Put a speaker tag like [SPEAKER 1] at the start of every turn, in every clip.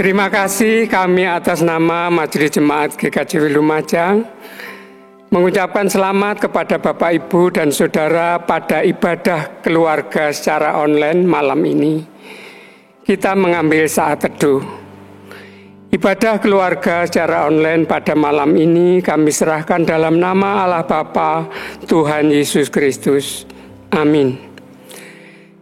[SPEAKER 1] Terima kasih kami atas nama Majelis Jemaat GKJ Lumajang mengucapkan selamat kepada Bapak, Ibu, dan Saudara pada ibadah keluarga secara online malam ini. Kita mengambil saat teduh. Ibadah keluarga secara online pada malam ini kami serahkan dalam nama Allah Bapa, Tuhan Yesus Kristus. Amin.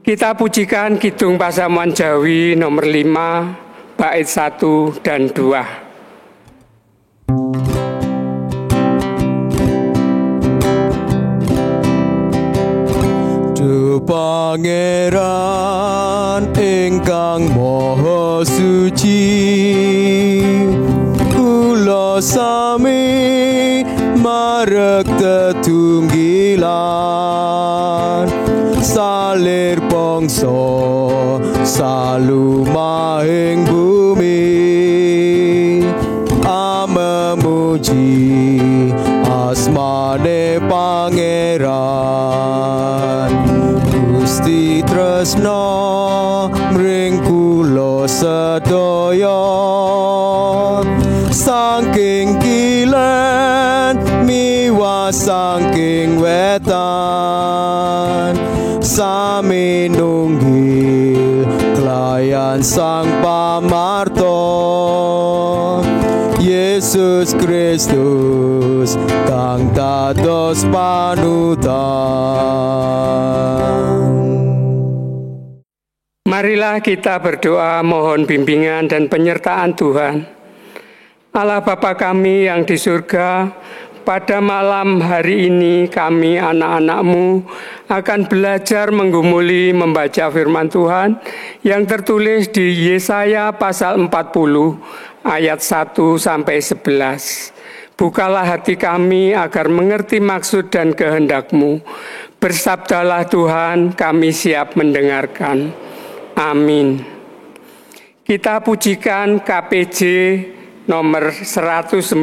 [SPEAKER 1] Kita pujikan Kidung Pasamuan Jawi nomor 5, bait 1 dan 2.
[SPEAKER 2] Duh Pangeran ingkang Maha Suci, kula sami marek tetunggilan salir bangsa salumahing bumi memuji asmane Pangeran. Gusti tresna mring kula sedaya saking kilen miwah saking wetan sami nunggil kelayan Sang Pamarto Yesus Kristus kang dados panutan.
[SPEAKER 1] Marilah kita berdoa mohon bimbingan dan penyertaan Tuhan. Allah Bapa kami yang di surga, pada malam hari ini kami anak-anak-Mu akan belajar menggumuli membaca firman Tuhan yang tertulis di Yesaya pasal 40 ayat 1-11. Bukalah hati kami agar mengerti maksud dan kehendak-Mu. Bersabdalah Tuhan, kami siap mendengarkan. Amin. Kita pujikan KPJ nomor 197,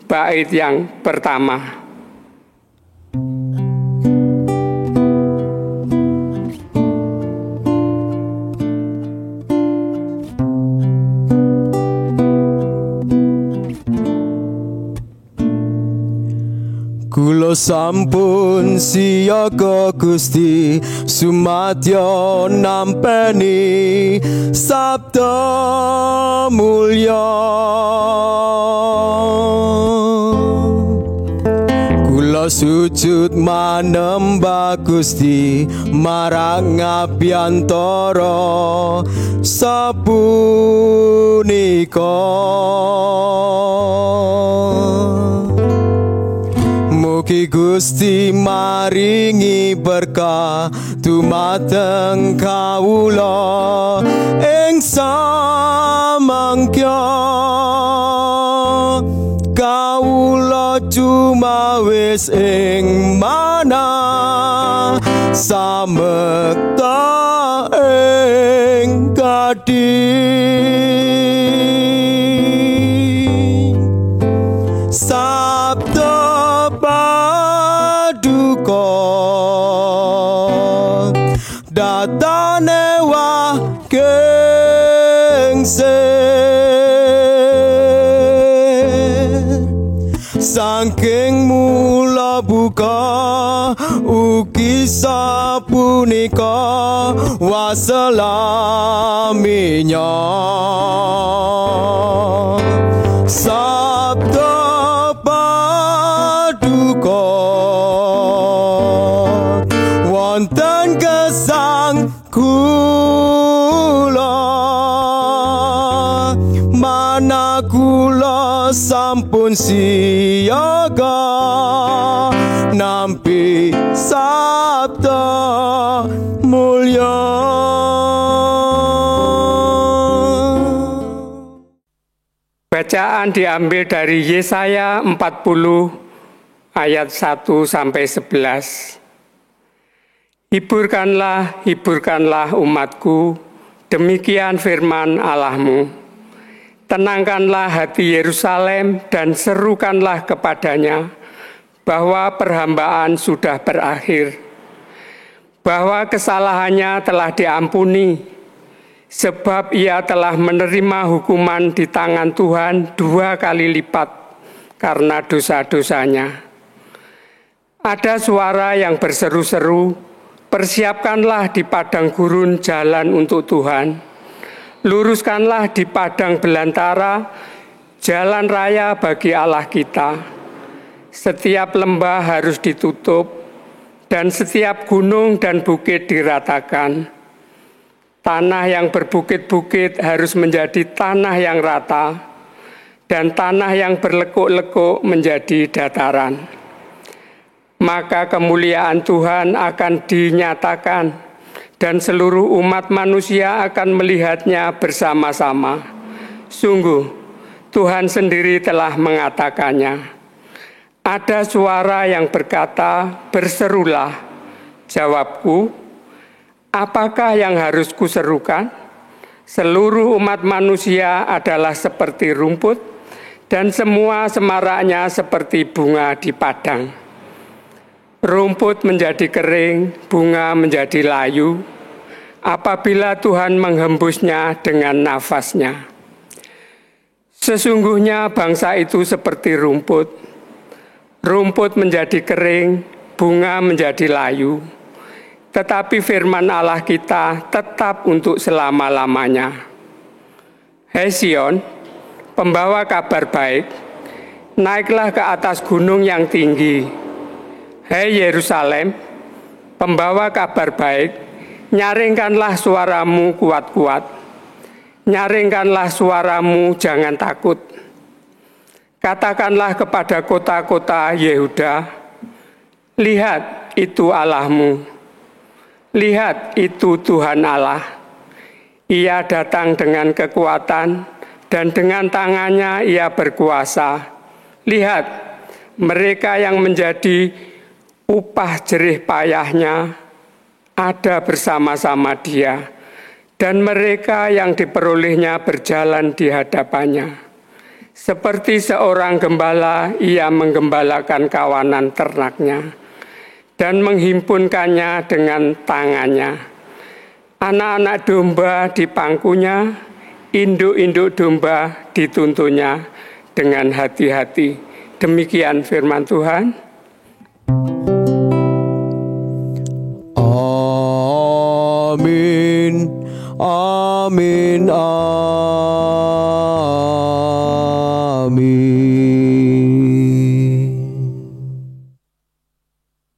[SPEAKER 1] bait yang pertama.
[SPEAKER 2] Kula sampun siyaga Gusti sumadya nampeni sabda mulya. Kula sujud manembah Gusti marang abiyantara sapunika. Mugi Gusti maringi berkah dumateng kawula ing samangkya. Kawula cumawis ing manah samekta ing kadhing. Sabda paduka datane wah kengsir saking mula buka ugi sapunika waselaminya. Sabda paduka wonten gesang kula mana kula sampun siyaga nampi sabda mulya.
[SPEAKER 1] Bacaan diambil dari Yesaya 40 ayat 1-11. Hiburkanlah, hiburkanlah umatku, demikian firman Allahmu. Tenangkanlah hati Yerusalem dan serukanlah kepadanya bahwa perhambaan sudah berakhir, bahwa kesalahannya telah diampuni, sebab ia telah menerima hukuman di tangan Tuhan 2 kali lipat karena dosa-dosanya. Ada suara yang berseru-seru, "Persiapkanlah di padang gurun jalan untuk Tuhan. Luruskanlah di padang belantara jalan raya bagi Allah kita. Setiap lembah harus ditutup dan setiap gunung dan bukit diratakan. Tanah yang berbukit-bukit harus menjadi tanah yang rata dan tanah yang berlekuk-lekuk menjadi dataran. Maka kemuliaan Tuhan akan dinyatakan dan seluruh umat manusia akan melihatnya bersama-sama. Sungguh, Tuhan sendiri telah mengatakannya. Ada suara yang berkata, "Berserulah." Jawabku, apakah yang harus kuserukan? Seluruh umat manusia adalah seperti rumput, dan semua semaraknya seperti bunga di padang. Rumput menjadi kering, bunga menjadi layu, apabila Tuhan menghembusnya dengan nafasnya. Sesungguhnya bangsa itu seperti rumput. Rumput menjadi kering, bunga menjadi layu, tetapi firman Allah kita tetap untuk selama-lamanya. Hai Sion, pembawa kabar baik, naiklah ke atas gunung yang tinggi. Hai Yerusalem, pembawa kabar baik, nyaringkanlah suaramu kuat-kuat. Nyaringkanlah suaramu, jangan takut. Katakanlah kepada kota-kota Yehuda, lihat itu Allahmu. Lihat itu Tuhan Allah. Ia datang dengan kekuatan dan dengan tangannya ia berkuasa. Lihat, mereka yang menjadi upah jerih payahnya ada bersama-sama dia, dan mereka yang diperolehnya berjalan di hadapannya. Seperti seorang gembala, ia menggembalakan kawanan ternaknya dan menghimpunkannya dengan tangannya. Anak-anak domba di pangkunya, induk-induk domba dituntunnya dengan hati-hati. Demikian firman Tuhan.
[SPEAKER 2] Amin, amin, amin.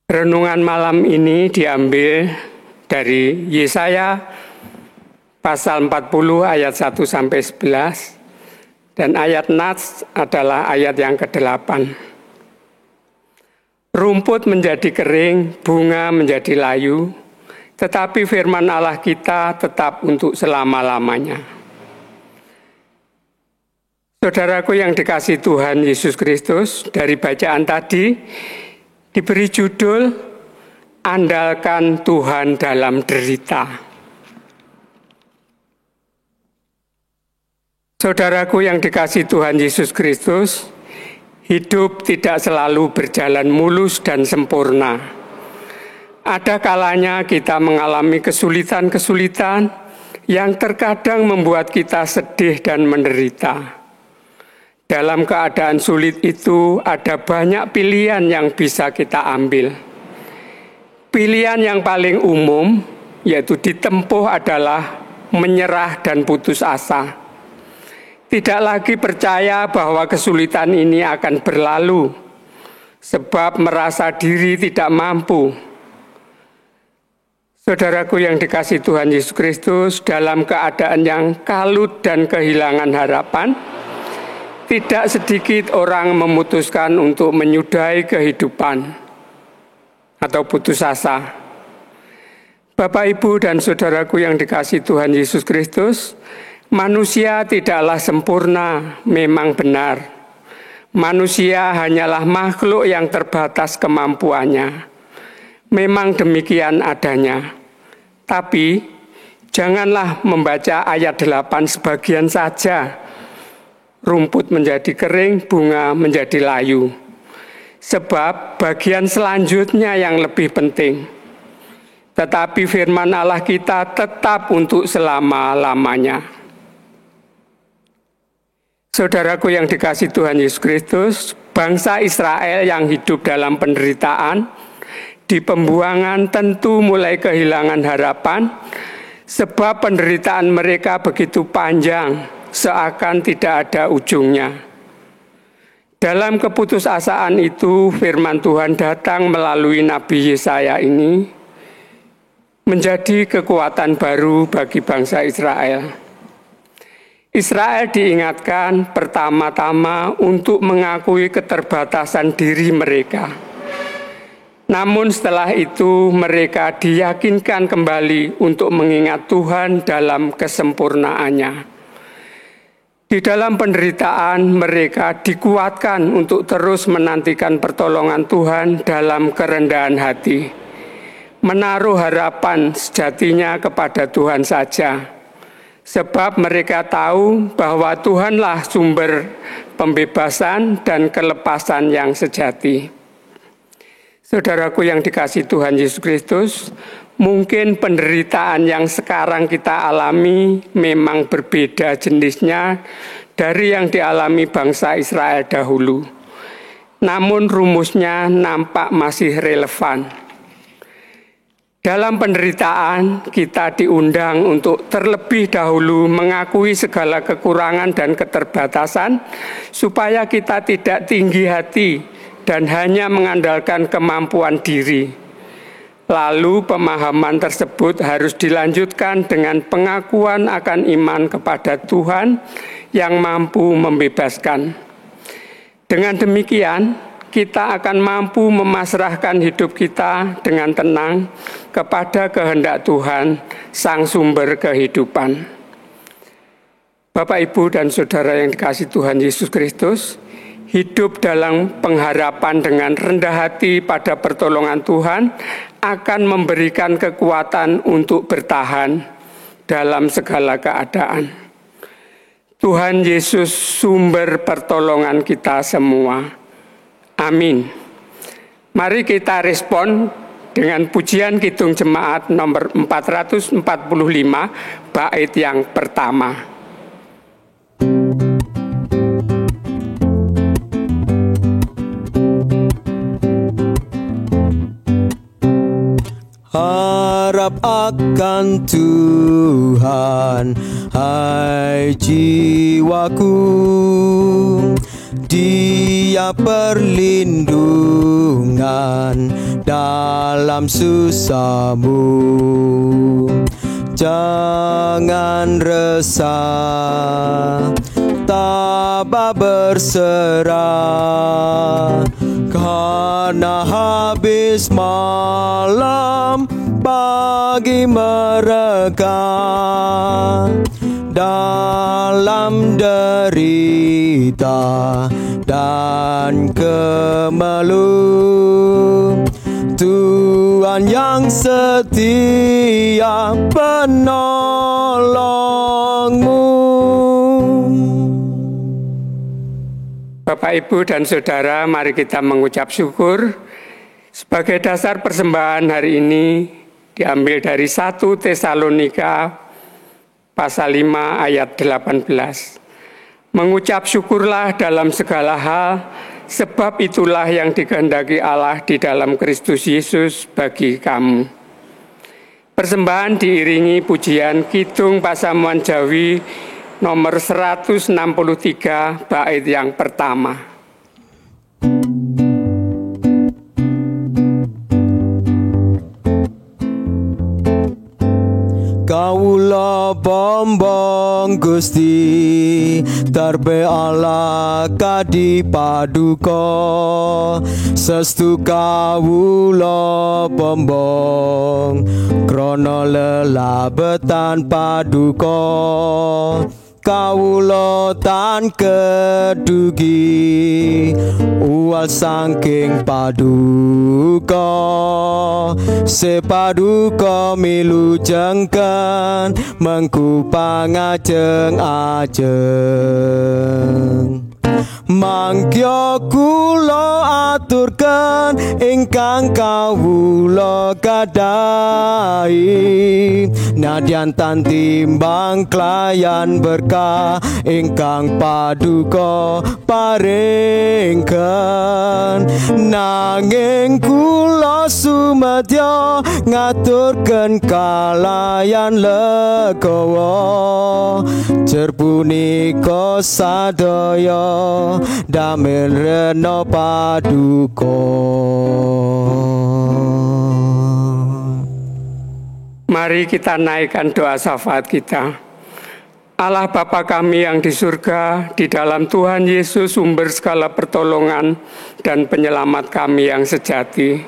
[SPEAKER 1] Renungan malam ini diambil dari Yesaya pasal 40 ayat 1 sampai 11 dan ayat Nats adalah ayat yang ke-8. Rumput menjadi kering, bunga menjadi layu, tetapi firman Allah kita tetap untuk selama-lamanya. Saudaraku yang dikasihi Tuhan Yesus Kristus, dari bacaan tadi diberi judul Andalkan Tuhan dalam Derita. Saudaraku yang dikasihi Tuhan Yesus Kristus, hidup tidak selalu berjalan mulus dan sempurna. Ada kalanya kita mengalami kesulitan-kesulitan yang terkadang membuat kita sedih dan menderita. Dalam keadaan sulit itu ada banyak pilihan yang bisa kita ambil. Pilihan yang paling umum yaitu ditempuh adalah menyerah dan putus asa. Tidak lagi percaya bahwa kesulitan ini akan berlalu, sebab merasa diri tidak mampu. Saudaraku yang dikasihi Tuhan Yesus Kristus, dalam keadaan yang kalut dan kehilangan harapan, tidak sedikit orang memutuskan untuk menyudahi kehidupan atau putus asa. Bapak, Ibu, dan saudaraku yang dikasihi Tuhan Yesus Kristus, manusia tidaklah sempurna, memang benar. Manusia hanyalah makhluk yang terbatas kemampuannya. Memang demikian adanya. Tapi janganlah membaca ayat 8 sebagian saja. Rumput menjadi kering, bunga menjadi layu. Sebab bagian selanjutnya yang lebih penting. tetapi firman Allah kita tetap untuk selama-lamanya. Saudaraku yang dikasihi Tuhan Yesus Kristus, bangsa Israel yang hidup dalam penderitaan, di pembuangan tentu mulai kehilangan harapan, sebab penderitaan mereka begitu panjang, seakan tidak ada ujungnya. Dalam keputusasaan itu, firman Tuhan datang melalui Nabi Yesaya ini, menjadi kekuatan baru bagi bangsa Israel. Israel diingatkan pertama-tama untuk mengakui keterbatasan diri mereka. Namun setelah itu mereka diyakinkan kembali untuk mengingat Tuhan dalam kesempurnaannya. Di dalam penderitaan mereka dikuatkan untuk terus menantikan pertolongan Tuhan dalam kerendahan hati, menaruh harapan sejatinya kepada Tuhan saja. Sebab mereka tahu bahwa Tuhanlah sumber pembebasan dan kelepasan yang sejati. Saudaraku yang dikasihi Tuhan Yesus Kristus, mungkin penderitaan yang sekarang kita alami memang berbeda jenisnya dari yang dialami bangsa Israel dahulu. Namun rumusnya nampak masih relevan. Dalam penderitaan, kita diundang untuk terlebih dahulu mengakui segala kekurangan dan keterbatasan, supaya kita tidak tinggi hati dan hanya mengandalkan kemampuan diri. Lalu pemahaman tersebut harus dilanjutkan dengan pengakuan akan iman kepada Tuhan yang mampu membebaskan. Dengan demikian, kita akan mampu memasrahkan hidup kita dengan tenang kepada kehendak Tuhan, Sang Sumber kehidupan. Bapak, Ibu, dan Saudara yang dikasihi Tuhan Yesus Kristus, hidup dalam pengharapan dengan rendah hati pada pertolongan Tuhan akan memberikan kekuatan untuk bertahan dalam segala keadaan. Tuhan Yesus sumber pertolongan kita semua. Amin. Mari kita respon dengan pujian Kidung Jemaat nomor 445, bait yang pertama.
[SPEAKER 2] Harap akan Tuhan, hai jiwaku, Dia perlindungan dalam susahmu. Jangan resah, tabah berserah, karena habis malam bagi mereka. Dalam derita dan kemeluh, Tuhan yang setia penolongmu.
[SPEAKER 1] Bapak, Ibu, dan Saudara, mari kita mengucap syukur. Sebagai dasar persembahan hari ini diambil dari 1 Tesalonika pasal 5 ayat 18. Mengucap syukurlah dalam segala hal, sebab itulah yang dikehendaki Allah di dalam Kristus Yesus bagi kamu. Persembahan diiringi pujian Kidung Pasamuan Jawi nomor 163, bait yang pertama.
[SPEAKER 2] Kaulah bombong Gusti, tarbe Allah kadi paduka, sestu kaulah bombong, krono lelabetan paduka. Kaulo tan kedugi uas saking paduka, sepaduka milu jengken mengku pangajeng-ajeng. mangkya kula aturken ingkang kawula gadahi, nadyan tan timbang klayan berkah ingkang paduka paringken, nanging kula sumedya ngaturken kalayan legawa, jer punika sadaya damel rena paduka.
[SPEAKER 1] Mari kita naikkan doa syafaat kita. Allah Bapa kami yang di surga, di dalam Tuhan Yesus sumber segala pertolongan dan penyelamat kami yang sejati.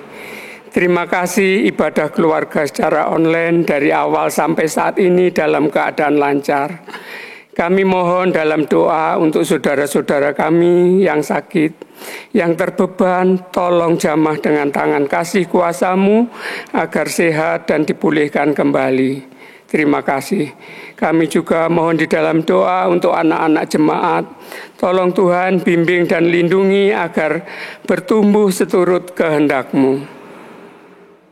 [SPEAKER 1] Terima kasih ibadah keluarga secara online dari awal sampai saat ini dalam keadaan lancar. Kami mohon dalam doa untuk saudara-saudara kami yang sakit, yang terbeban, tolong jamah dengan tangan kasih kuasa-Mu agar sehat dan dipulihkan kembali. Terima kasih. Kami juga mohon di dalam doa untuk anak-anak jemaat. Tolong Tuhan bimbing dan lindungi agar bertumbuh seturut kehendak-Mu.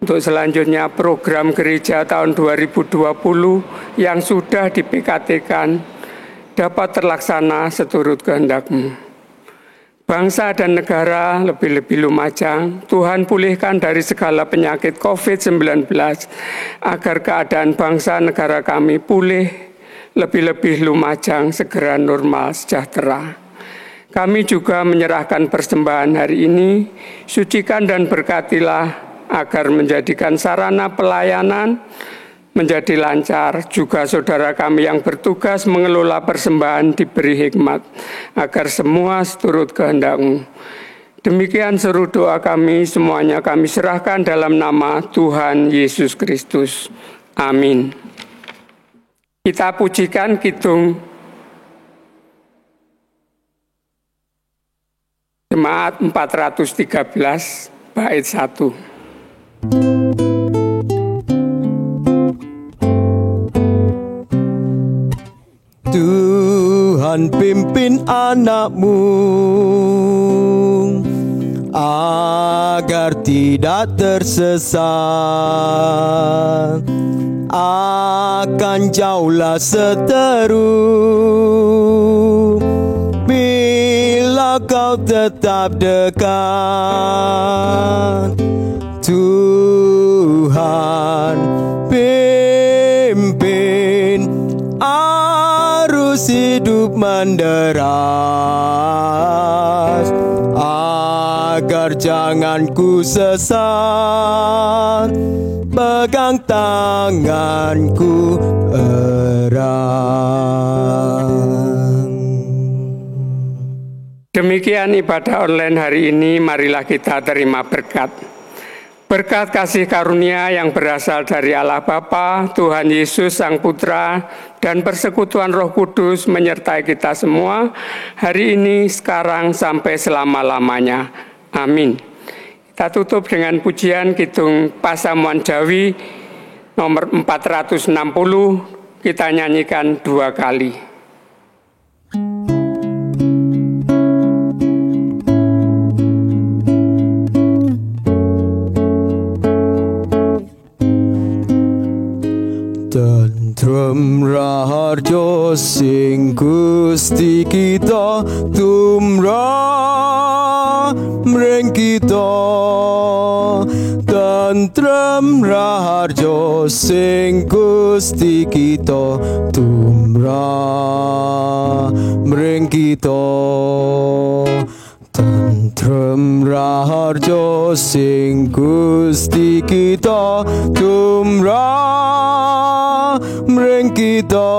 [SPEAKER 1] Untuk selanjutnya program gereja tahun 2020 yang sudah di PKT-kan dapat terlaksana seturut kehendak-Mu. Bangsa dan negara, lebih-lebih Lumajang, Tuhan pulihkan dari segala penyakit COVID-19 agar keadaan bangsa negara kami pulih, lebih-lebih Lumajang segera normal sejahtera. Kami juga menyerahkan persembahan hari ini, sucikan dan berkatilah agar menjadikan sarana pelayanan menjadi lancar. Juga saudara kami yang bertugas mengelola persembahan diberi hikmat agar semua seturut kehendak-Mu. Demikian seru doa kami, semuanya kami serahkan dalam nama Tuhan Yesus Kristus. Amin. Kita pujikan kidung Jemaat 413 bait 1.
[SPEAKER 2] Tuhan pimpin anak-Mu agar tidak tersesat, akan jauhlah seteru bila Kau tetap dekat. Tuhan pimpin arus hidup menderas, agar jangan ku sesat, pegang tanganku erat.
[SPEAKER 1] Demikian ibadah online hari ini, marilah kita terima berkat. Berkat kasih karunia yang berasal dari Allah Bapa, Tuhan Yesus Sang Putra, dan persekutuan Roh Kudus menyertai kita semua, hari ini, sekarang, sampai selama-lamanya. Amin. Kita tutup dengan pujian kidung Pasamuan Jawi nomor 460, kita nyanyikan 2 kali.
[SPEAKER 2] Tentrem raharjo sing Gusti kita tumrap mring kita, tentrem raharjo sing Gusti kita tumrap mring kita, tentrem raharjo sing Gusti kita tumrap mring kita,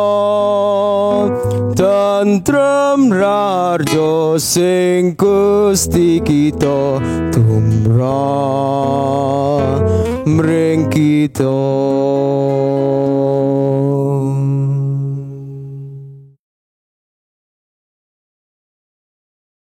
[SPEAKER 2] tentrem raharjo sing Gusti kita tumrap mring kita.